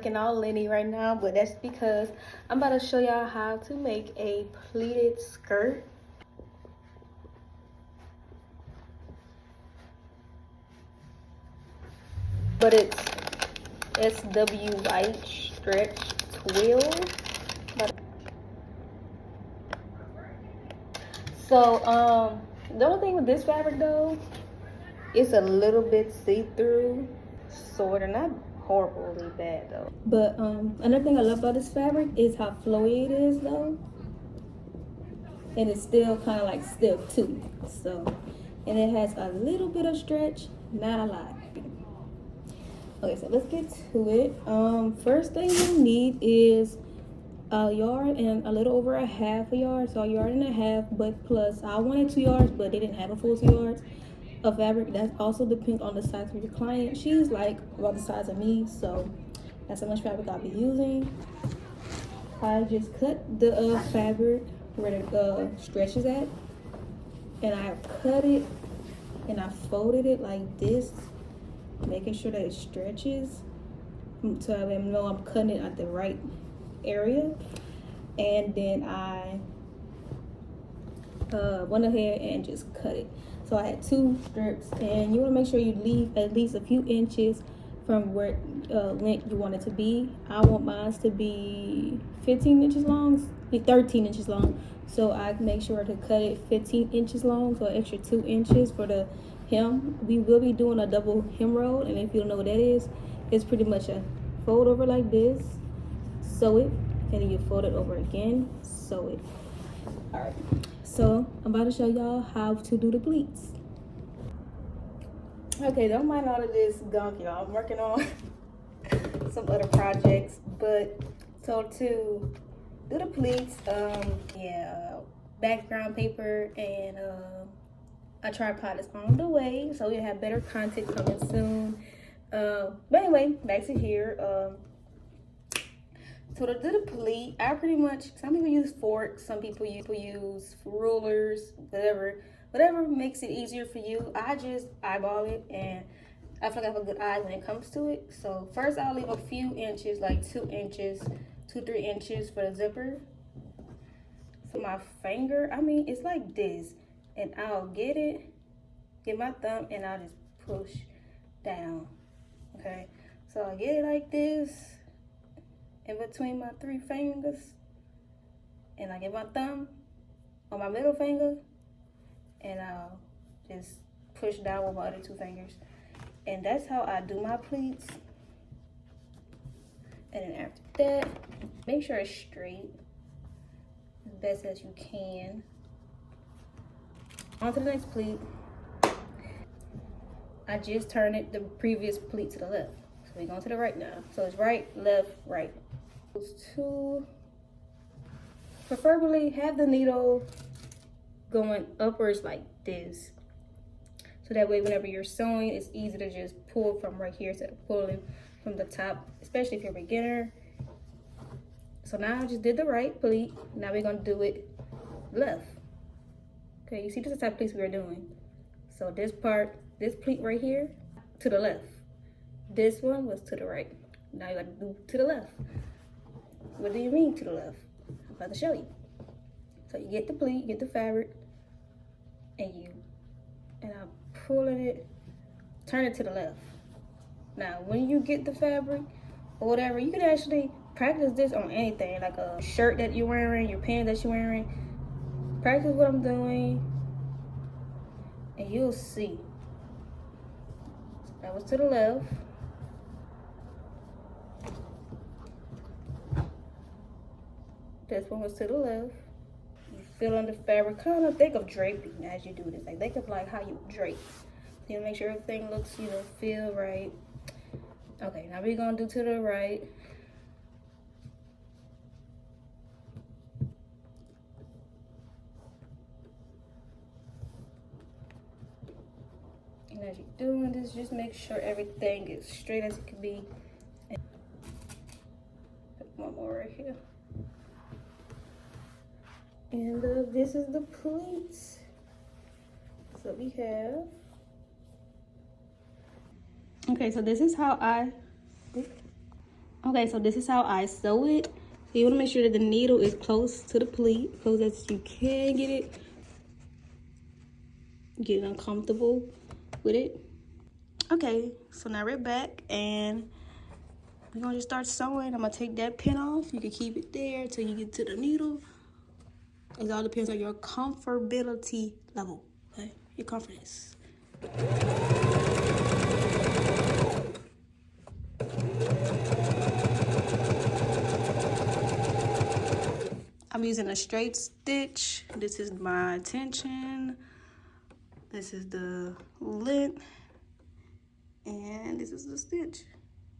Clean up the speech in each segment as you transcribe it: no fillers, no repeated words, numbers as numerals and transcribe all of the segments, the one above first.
looking all linty right now, but that's because I'm about to show y'all how to make a pleated skirt. But it's SW white stretch twill. So the only thing with this fabric though, it's a little bit see-through, sort of, not horribly bad though. But another thing I love about this fabric is how flowy it is though, and it's still kind of like stiff too. So, and it has a little bit of stretch, not a lot. Okay, so let's get to it. First thing you need is a yard and a little over a half a yard, so a yard and a half, but plus I wanted 2 yards, but they didn't have a full 2 yards of fabric. That also depends on the size of your client. She's like about the size of me, so that's how much fabric I'll be using. I just cut the fabric where the stretch is at, and I cut it and I folded it like this, making sure that it stretches so I know I'm cutting it at the right area. And then I went ahead and just cut it. So I had 2 strips, and you want to make sure you leave at least a few inches from where length you want it to be. I want mine to be 15 inches long, 13 inches long. So I make sure to cut it 15 inches long, so an extra 2 inches for the hem. We will be doing a double hem roll, and if you don't know what that is, it's pretty much a fold over like this, sew it, and then you fold it over again, sew it. All right, so I'm about to show y'all how to do the pleats. Okay, don't mind all of this gunk, y'all. I'm working on some other projects, but so to do the pleats, background paper and a tripod is on the way, so we'll have better content coming soon. But anyway, back to here. So to do the pleat, I pretty much, some people use forks, some people use rulers, whatever makes it easier for you. I just eyeball it, and I feel like I have a good eye when it comes to it. So first I'll leave a few inches, like 2 inches, 2-3 inches for the zipper. So my finger, I mean, it's like this, and I'll get my thumb, and I'll just push down. Okay, so I get it like this in between my 3 fingers, and I get my thumb on my middle finger, and I'll just push down with my other 2 fingers. And that's how I do my pleats. And then after that, make sure it's straight as best as you can. On to the next pleat. I just turned the previous pleat to the left. So we're going to the right now. So it's right, left, right. Those 2, preferably have the needle going upwards like this. So that way whenever you're sewing, it's easy to just pull from right here instead of pulling from the top, especially if you're a beginner. So now I just did the right pleat. Now we're going to do it left. Okay, you see this is the type of pleats we are doing. So this part, this pleat right here, to the left. This one was to the right. Now you got to do to the left. What do you mean to the left? I'm about to show you. So you get the pleat, you get the fabric, and I'm pulling it, turn it to the left. Now when you get the fabric or whatever, you can actually practice this on anything, like a shirt that you're wearing, your pants that you're wearing. Practice what I'm doing, and you'll see. That was to the left. This one was to the left. You fill in the fabric, kind of think of draping as you do this. Like think of like how you drape. So you make sure everything looks, feel right. Okay, now we're gonna do to the right. And as you're doing this, just make sure everything is straight as it can be. And put one more right here. And this is the pleats. So we have. Okay, so this is how I Okay, so this is how I sew it. So you want to make sure that the needle is close to the pleat, close as you can get it. Get uncomfortable with it. Okay, so now we're back and we're gonna just start sewing. I'm gonna take that pin off. You can keep it there till you get to the needle. It all depends on your comfortability level, okay? Your confidence. I'm using a straight stitch. This is my tension. This is the length. And this is the stitch.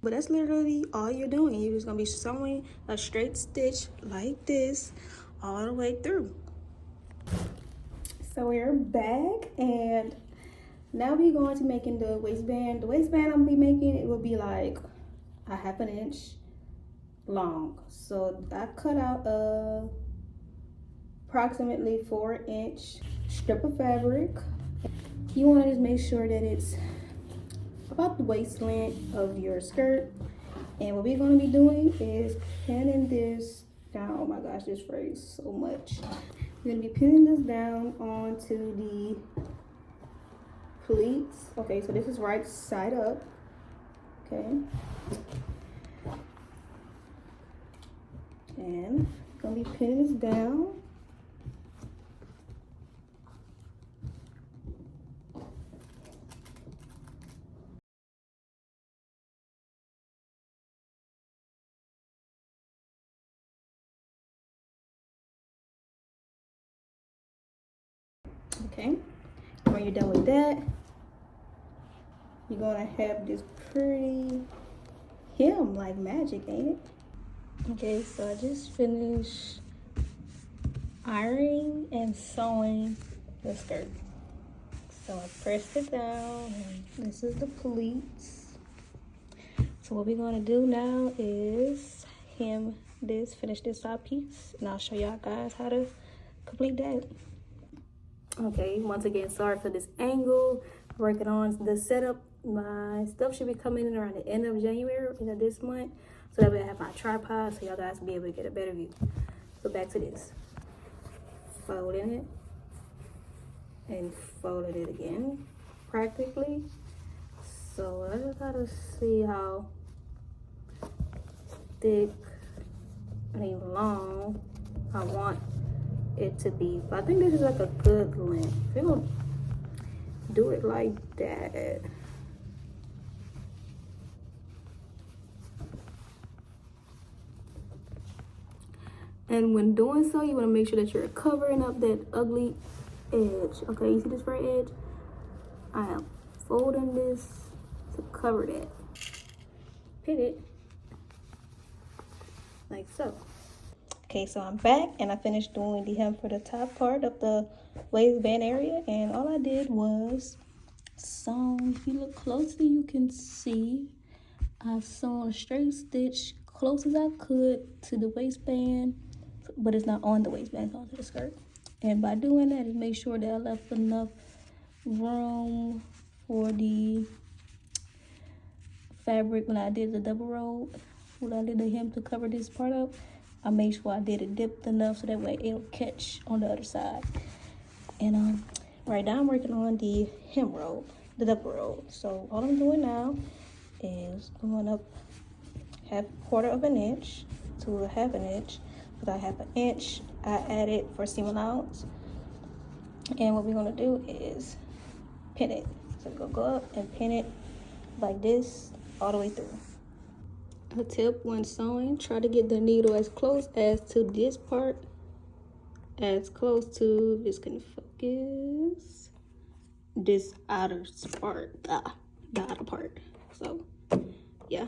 But that's literally all you're doing. You're just gonna be sewing a straight stitch like this all the way through. So we're back and now we're going to making the waistband. The waistband I'm gonna be making, it will be like a 1/2 inch long. So I cut out approximately 4-inch strip of fabric. You want to just make sure that it's about the waist length of your skirt. And what we're going to be doing is pinning this down. Oh my gosh, this phrase so much. We're going to be pinning this down onto the pleats. Okay, so this is right side up. Okay. And I'm going to be pinning this down. Okay, when you're done with that, you're gonna have this pretty hem like magic, ain't it? Okay, so I just finished ironing and sewing the skirt. So I pressed it down, and this is the pleats. So what we're gonna do now is hem this, finish this side piece, and I'll show y'all guys how to complete that. Okay, once again, sorry for this angle. Working on the setup. My stuff should be coming in around the end of January, this month. So that way I have my tripod so y'all guys will be able to get a better view. So back to this. Folding it. And folding it again, practically. So I just gotta see how thick, long I want it to be. But I think this is like a good length. We're gonna do it like that. And when doing so, you want to make sure that you're covering up that ugly edge. Okay, you see this right edge? I am folding this to cover that. Pin it like so. Okay, so I'm back and I finished doing the hem for the top part of the waistband area, and all I did was sew. If you look closely, you can see I sewn a straight stitch close as I could to the waistband, but it's not on the waistband, it's onto the skirt. And by doing that, it made sure that I left enough room for the fabric when I did the double roll. When I did the hem to cover this part up, I made sure I did it dipped enough so that way it'll catch on the other side. And right now I'm working on the hem roll, the double roll. So all I'm doing now is going up 1/4 of an inch to 1/2 inch. Because I have 1 inch I added for seam allowance. And what we're gonna do is pin it. So we're gonna go up and pin it like this all the way through. A tip when sewing, try to get the needle as close as to this part, as close to, this can focus, this outer part, the outer part. So yeah.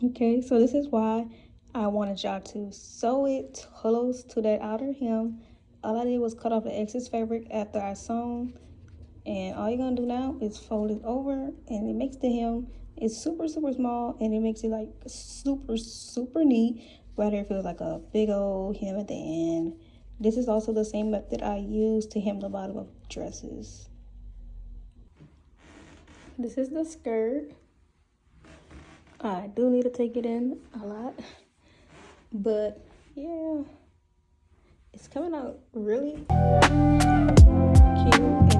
Okay, so this is why I wanted y'all to sew it close to that outer hem. All I did was cut off the excess fabric after I sewn, and all you're gonna do now is fold it over, and it makes the hem, it's super small, and it makes it like super neat, rather it feels like a big old hem at the end. This is also the same method I use to hem the bottom of dresses. This is the skirt. I do need to take it in a lot, but yeah, it's coming out really cute